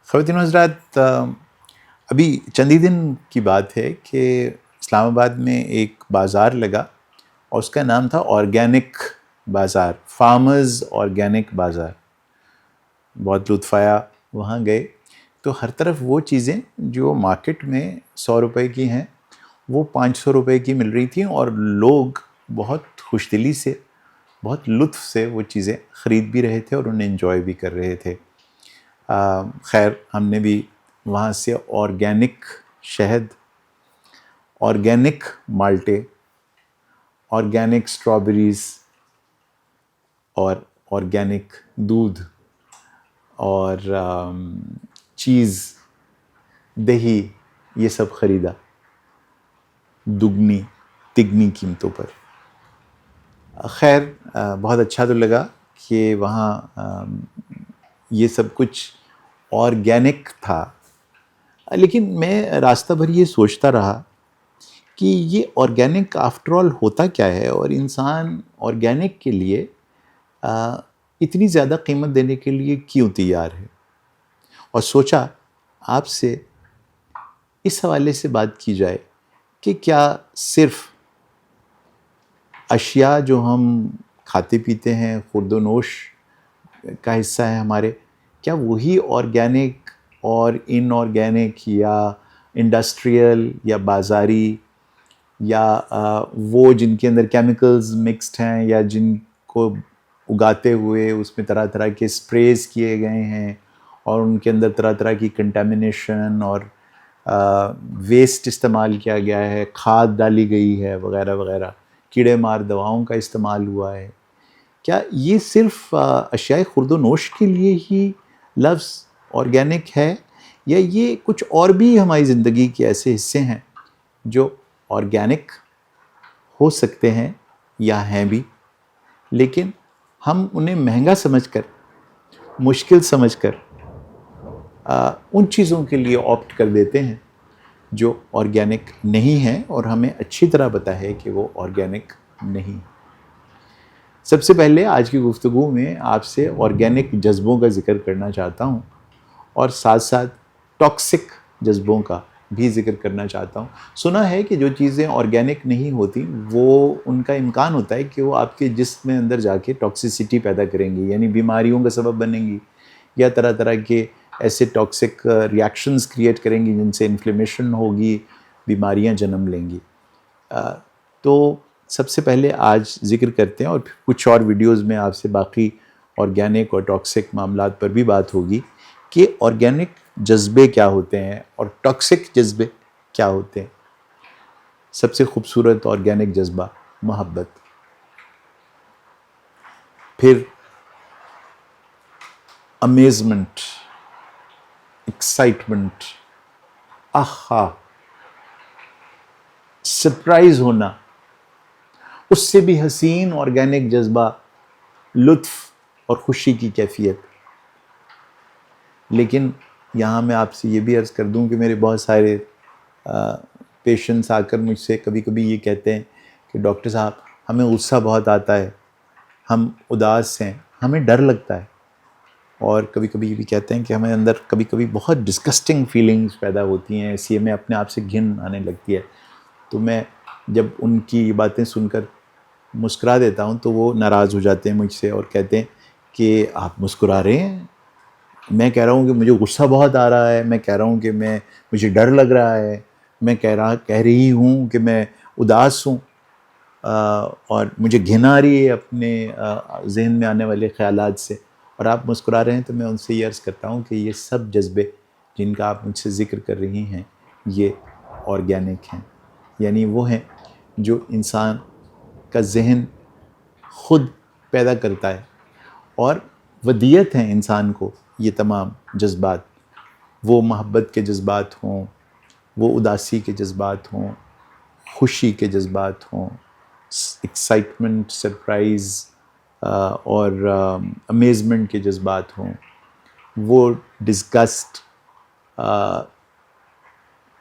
خواتین و حضرات، ابھی چند ہی دن کی بات ہے کہ اسلام آباد میں ایک بازار لگا اور اس کا نام تھا آرگینک بازار، فارمرز آرگینک بازار۔ بہت لطف آیا، وہاں گئے تو ہر طرف وہ چیزیں جو مارکیٹ میں 100 روپے کی ہیں وہ 500 روپے کی مل رہی تھیں، اور لوگ بہت خوش دلی سے، بہت لطف سے وہ چیزیں خرید بھی رہے تھے اور انہیں انجوائے بھی کر رہے تھے۔ خیر، ہم نے بھی وہاں سے آرگینک شہد، آرگینک مالٹے، آرگینک اسٹرابیریز اور آرگینک دودھ اور چیز، دہی، یہ سب خریدا دگنی تگنی قیمتوں پر۔ خیر، بہت اچھا تو لگا کہ وہاں یہ سب کچھ آرگینک تھا، لیکن میں راستہ بھر یہ سوچتا رہا کہ یہ آرگینک آفٹر آل ہوتا کیا ہے، اور انسان آرگینک کے لیے اتنی زیادہ قیمت دینے کے لیے کیوں تیار ہے، اور سوچا آپ سے اس حوالے سے بات کی جائے کہ کیا صرف اشیاء جو ہم کھاتے پیتے ہیں، خورد و نوش کا حصہ ہے ہمارے، کیا وہی آرگینک اور ان آرگینک یا انڈسٹریل یا بازاری یا وہ جن کے اندر کیمیکلز مکسڈ ہیں، یا جن کو اگاتے ہوئے اس میں طرح طرح کے اسپریز کیے گئے ہیں اور ان کے اندر طرح طرح کی کنٹامنیشن اور ویسٹ استعمال کیا گیا ہے، کھاد ڈالی گئی ہے وغیرہ وغیرہ، کیڑے مار دواؤں کا استعمال ہوا ہے، کیا یہ صرف اشیاء خورد و نوش کے لیے ہی لفظ آرگینک ہے، یا یہ کچھ اور بھی ہماری زندگی کے ایسے حصے ہیں جو آرگینک ہو سکتے ہیں یا ہیں بھی، لیکن ہم انہیں مہنگا سمجھ کر، مشکل سمجھ کر ان چیزوں کے لیے آپٹ کر دیتے ہیں جو آرگینک نہیں ہیں، اور ہمیں اچھی طرح پتہ ہے کہ وہ آرگینک نہیں۔ سب سے پہلے آج کی گفتگو میں آپ سے آرگینک جذبوں کا ذکر کرنا چاہتا ہوں، اور ساتھ ساتھ ٹاکسک جذبوں کا بھی ذکر کرنا چاہتا ہوں۔ سنا ہے کہ جو چیزیں آرگینک نہیں ہوتی وہ ان کا امکان ہوتا ہے کہ وہ آپ کے جسم میں اندر جا کے ٹاکسیسٹی پیدا کریں گی، یعنی بیماریوں کا سبب بنیں گی، یا طرح طرح کے ایسے ٹاکسک ریاکشنز کریٹ کریں گی جن سے انفلیمیشن ہوگی، بیماریاں جنم لیں گی۔ تو سب سے پہلے آج ذکر کرتے ہیں، اور پھر کچھ اور ویڈیوز میں آپ سے باقی آرگینک اور ٹاکسک معاملات پر بھی بات ہوگی کہ آرگینک جذبے کیا ہوتے ہیں اور ٹاکسک جذبے کیا ہوتے ہیں۔ سب سے خوبصورت آرگینک جذبہ محبت، پھر امیزمنٹ، ایکسائٹمنٹ، آہا، سرپرائز ہونا، اس سے بھی حسین آرگینک جذبہ لطف اور خوشی کی کیفیت۔ لیکن یہاں میں آپ سے یہ بھی عرض کر دوں کہ میرے بہت سارے پیشنٹس آ کر مجھ سے کبھی کبھی یہ کہتے ہیں کہ ڈاکٹر صاحب ہمیں غصہ بہت آتا ہے، ہم اداس ہیں، ہمیں ڈر لگتا ہے، اور کبھی کبھی یہ بھی کہتے ہیں کہ ہمیں اندر کبھی کبھی بہت ڈسگسٹنگ فیلنگز پیدا ہوتی ہیں، اس لیے میں اپنے آپ سے گھن آنے لگتی ہے۔ تو میں جب ان کی یہ باتیں سن کر مسکرا دیتا ہوں تو وہ ناراض ہو جاتے ہیں مجھ سے اور کہتے ہیں کہ آپ مسکرا رہے ہیں، میں کہہ رہا ہوں کہ مجھے غصہ بہت آ رہا ہے، میں کہہ رہا ہوں کہ مجھے ڈر لگ رہا ہے، میں کہہ رہی ہوں کہ میں اداس ہوں، اور مجھے گھن آ رہی ہے اپنے ذہن میں آنے والے خیالات سے، اور آپ مسکرا رہے ہیں۔ تو میں ان سے یہ عرض کرتا ہوں کہ یہ سب جذبے جن کا آپ مجھ سے ذکر کر رہی ہیں یہ آرگینک ہیں، یعنی وہ ہیں جو انسان کا ذہن خود پیدا کرتا ہے، اور ودیت ہیں انسان کو یہ تمام جذبات، وہ محبت کے جذبات ہوں، وہ اداسی کے جذبات ہوں، خوشی کے جذبات ہوں، ایکسائٹمنٹ، سرپرائز اور امیزمنٹ کے جذبات ہوں، وہ ڈسگسٹ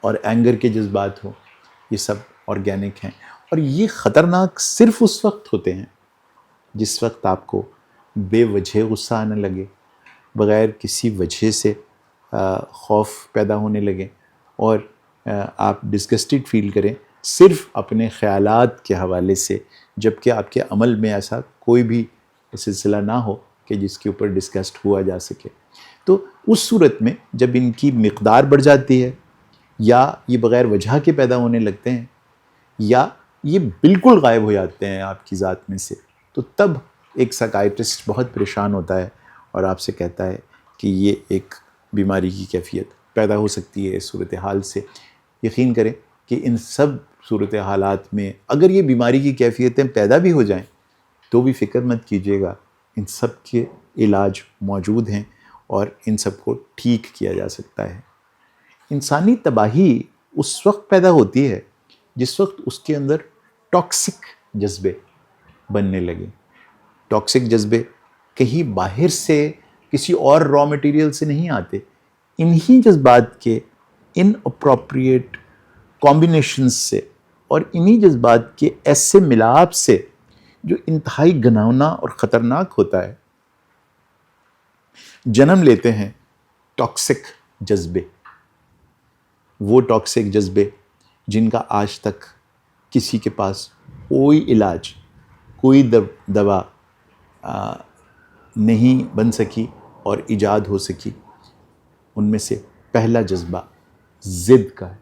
اور اینگر کے جذبات ہوں، یہ سب آرگینک ہیں۔ اور یہ خطرناک صرف اس وقت ہوتے ہیں جس وقت آپ کو بے وجہ غصہ آنے لگے، بغیر کسی وجہ سے خوف پیدا ہونے لگیں اور آپ ڈسگسٹڈ فیل کریں صرف اپنے خیالات کے حوالے سے، جبکہ آپ کے عمل میں ایسا کوئی بھی سلسلہ نہ ہو کہ جس کے اوپر ڈسکسڈ ہوا جا سکے. تو اس صورت میں جب ان کی مقدار بڑھ جاتی ہے، یا یہ بغیر وجہ کے پیدا ہونے لگتے ہیں، یا یہ بالکل غائب ہو جاتے ہیں آپ کی ذات میں سے، تو تب ایک سائیکائٹرسٹ بہت پریشان ہوتا ہے اور آپ سے کہتا ہے کہ یہ ایک بیماری کی کیفیت پیدا ہو سکتی ہے اس صورتحال سے. یقین کریں کہ ان سب صورتحالات میں اگر یہ بیماری کی کیفیتیں پیدا بھی ہو جائیں تو بھی فکر مت کیجیے گا، ان سب کے علاج موجود ہیں اور ان سب کو ٹھیک کیا جا سکتا ہے. انسانی تباہی اس وقت پیدا ہوتی ہے جس وقت اس کے اندر ٹاکسک جذبے بننے لگے. ٹاکسک جذبے کہیں باہر سے کسی اور را مٹیریل سے نہیں آتے، انہی جذبات کے ان اپروپریٹ کمبینیشنز سے اور انہی جذبات کے ایسے ملاپ سے جو انتہائی گھناؤنا اور خطرناک ہوتا ہے، جنم لیتے ہیں ٹاکسک جذبے. وہ ٹاکسک جذبے جن کا آج تک کسی کے پاس کوئی علاج، کوئی دوا نہیں بن سکی اور ایجاد ہو سکی. ان میں سے پہلا جذبہ ضد کا ہے.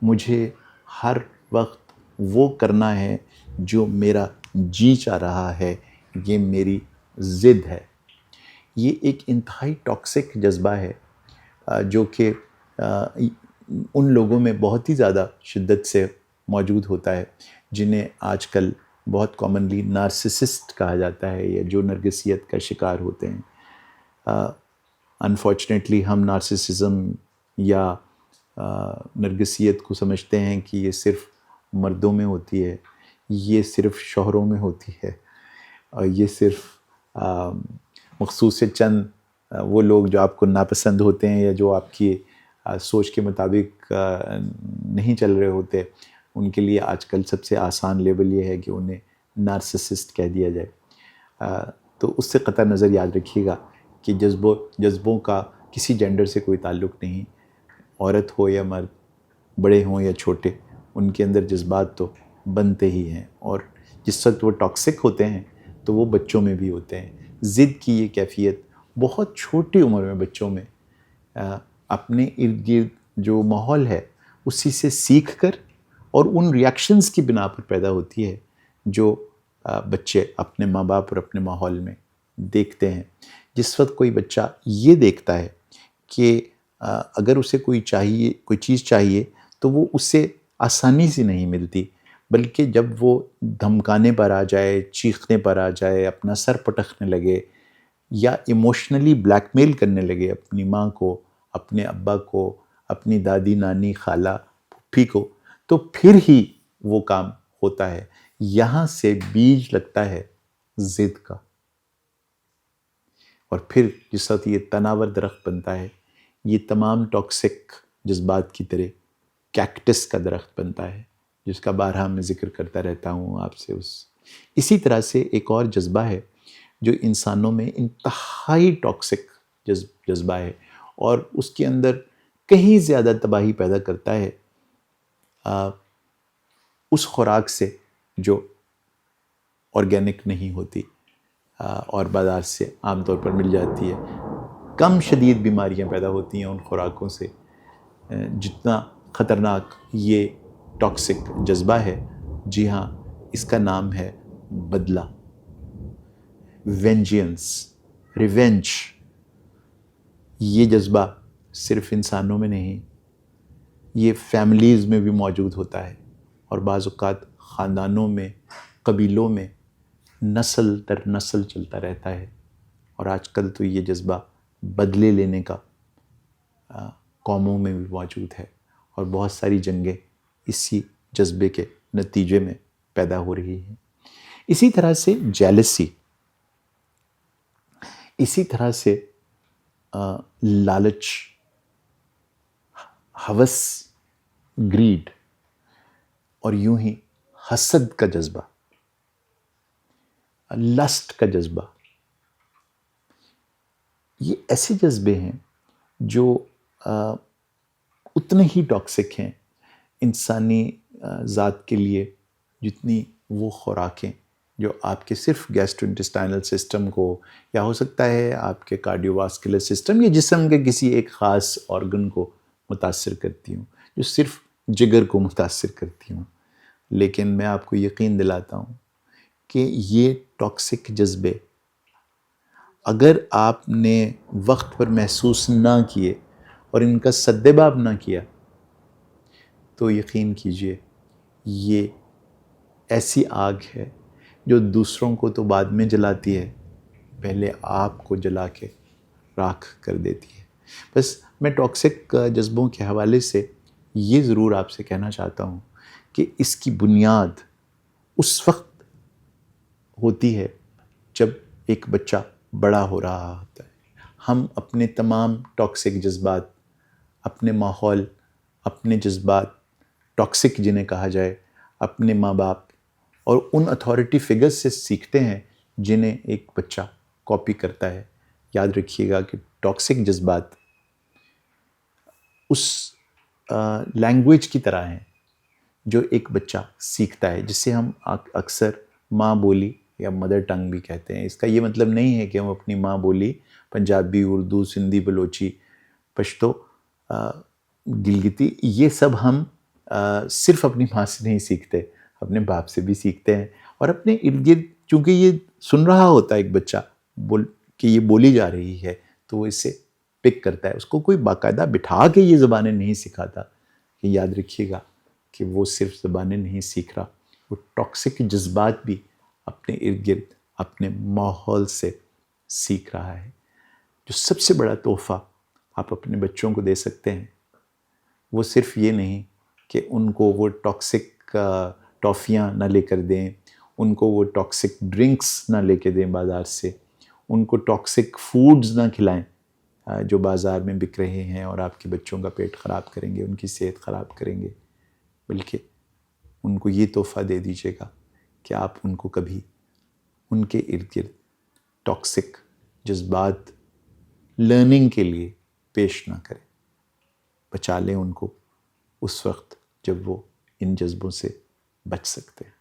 مجھے ہر وقت وہ کرنا ہے جو میرا جی چاہ رہا ہے، یہ میری ضد ہے. یہ ایک انتہائی ٹاکسک جذبہ ہے جو کہ ان لوگوں میں بہت ہی زیادہ شدت سے موجود ہوتا ہے جنہیں آج کل بہت کامنلی نارسسسٹ کہا جاتا ہے، یا جو نرگسیت کا شکار ہوتے ہیں. انفارچونیٹلی ہم نارسسزم یا نرگسیت کو سمجھتے ہیں کہ یہ صرف مردوں میں ہوتی ہے، یہ صرف شوہروں میں ہوتی ہے، اور یہ صرف مخصوص چند وہ لوگ جو آپ کو ناپسند ہوتے ہیں یا جو آپ کی سوچ کے مطابق نہیں چل رہے ہوتے، ان کے لیے آج کل سب سے آسان لیبل یہ ہے کہ انہیں نارسسسٹ کہہ دیا جائے. تو اس سے قطع نظر یاد رکھیے گا کہ جذبوں کا کسی جینڈر سے کوئی تعلق نہیں. عورت ہو یا مرد، بڑے ہوں یا چھوٹے، ان کے اندر جذبات تو بنتے ہی ہیں، اور جس وقت وہ ٹاکسک ہوتے ہیں تو وہ بچوں میں بھی ہوتے ہیں. ضد کی یہ کیفیت بہت چھوٹی عمر میں بچوں میں اپنے ارد گرد جو ماحول ہے اسی سے سیکھ کر اور ان ریاکشنز کی بنا پر پیدا ہوتی ہے جو بچے اپنے ماں باپ اور اپنے ماحول میں دیکھتے ہیں. جس وقت کوئی بچہ یہ دیکھتا ہے کہ اگر اسے کوئی چیز چاہیے تو وہ اسے آسانی سے نہیں ملتی، بلکہ جب وہ دھمکانے پر آ جائے، چیخنے پر آ جائے، اپنا سر پٹکنے لگے یا ایموشنلی بلیک میل کرنے لگے اپنی ماں کو، اپنے ابا کو، اپنی دادی، نانی، خالہ، پھوپھی کو، تو پھر ہی وہ کام ہوتا ہے. یہاں سے بیج لگتا ہے ضد کا، اور پھر جس وقت یہ تناور درخت بنتا ہے، یہ تمام ٹاکسک جذبات کی طرح کیکٹس کا درخت بنتا ہے، جس کا بارہا میں ذکر کرتا رہتا ہوں آپ سے. اسی طرح سے ایک اور جذبہ ہے جو انسانوں میں انتہائی ٹاکسک جذبہ ہے اور اس کے اندر کہیں زیادہ تباہی پیدا کرتا ہے اس خوراک سے جو آرگینک نہیں ہوتی اور بازار سے عام طور پر مل جاتی ہے. کم شدید بیماریاں پیدا ہوتی ہیں ان خوراکوں سے. جتنا خطرناک یہ ٹاکسک جذبہ ہے، جی ہاں، اس کا نام ہے بدلہ، وینجینس، ریونج. یہ جذبہ صرف انسانوں میں نہیں، یہ فیملیز میں بھی موجود ہوتا ہے، اور بعض اوقات خاندانوں میں، قبیلوں میں نسل در نسل چلتا رہتا ہے. اور آج کل تو یہ جذبہ بدلے لینے کا قوموں میں بھی موجود ہے، اور بہت ساری جنگیں اسی جذبے کے نتیجے میں پیدا ہو رہی ہیں. اسی طرح سے جیلسی، اسی طرح سے لالچ، ہوس، گریڈ، اور یوں ہی حسد کا جذبہ، لسٹ کا جذبہ، یہ ایسے جذبے ہیں جو اتنے ہی ٹاکسک ہیں انسانی ذات کے لیے جتنی وہ خوراکیں جو آپ کے صرف گیسٹرو انٹسٹائنل سسٹم کو، یا ہو سکتا ہے آپ کے کارڈیو واسکولر سسٹم یا جسم کے کسی ایک خاص آرگن کو متاثر کرتی ہوں، جو صرف جگر کو متاثر کرتی ہوں. لیکن میں آپ کو یقین دلاتا ہوں کہ یہ ٹاکسک جذبے اگر آپ نے وقت پر محسوس نہ کیے اور ان کا سدباب نہ کیا تو یقین کیجئے یہ ایسی آگ ہے جو دوسروں کو تو بعد میں جلاتی ہے، پہلے آپ کو جلا کے راکھ کر دیتی ہے. بس میں ٹاکسک جذبوں کے حوالے سے یہ ضرور آپ سے کہنا چاہتا ہوں کہ اس کی بنیاد اس وقت ہوتی ہے جب ایک بچہ بڑا ہو رہا ہوتا ہے. ہم اپنے تمام ٹاکسک جذبات، اپنے ماحول، اپنے جذبات ٹاکسک جنہیں کہا جائے، اپنے ماں باپ اور ان اتھارٹی فگرز سے سیکھتے ہیں جنہیں ایک بچہ کاپی کرتا ہے. یاد رکھیے گا کہ ٹاکسک جذبات اس لینگویج کی طرح ہیں جو ایک بچہ سیکھتا ہے، جسے ہم اکثر ماں بولی یا مدر ٹنگ بھی کہتے ہیں. اس کا یہ مطلب نہیں ہے کہ ہم اپنی ماں بولی پنجابی، اردو، سندھی، بلوچی، پشتو، گلگتی، یہ سب ہم صرف اپنی ماں سے نہیں سیکھتے، اپنے باپ سے بھی سیکھتے ہیں. اور اپنے ارد گرد چونکہ یہ سن رہا ہوتا ہے ایک بچہ کہ یہ بولی جا رہی ہے تو وہ اس سے پک کرتا ہے. اس کو کوئی باقاعدہ بٹھا کے یہ زبانیں نہیں سکھاتا. کہ یاد رکھیے گا کہ وہ صرف زبانیں نہیں سیکھ رہا، وہ ٹاکسک جذبات بھی اپنے ارد گرد اپنے ماحول سے سیکھ رہا ہے. جو سب سے بڑا تحفہ آپ اپنے بچوں کو دے سکتے ہیں وہ صرف یہ نہیں کہ ان کو وہ ٹاکسک ٹافیاں نہ لے کر دیں، ان کو وہ ٹاکسک ڈرنکس نہ لے کے دیں بازار سے، ان کو ٹاکسک فوڈز نہ کھلائیں جو بازار میں بک رہے ہیں اور آپ کے بچوں کا پیٹ خراب کریں گے، ان کی صحت خراب کریں گے. بلکہ ان کو یہ تحفہ دے دیجیے گا کہ آپ ان کو کبھی ان کے ارد گرد ٹاکسک جذبات لرننگ کے لیے پیش نہ کریں. بچا لیں ان کو اس وقت جب وہ ان جذبوں سے بچ سکتے ہیں.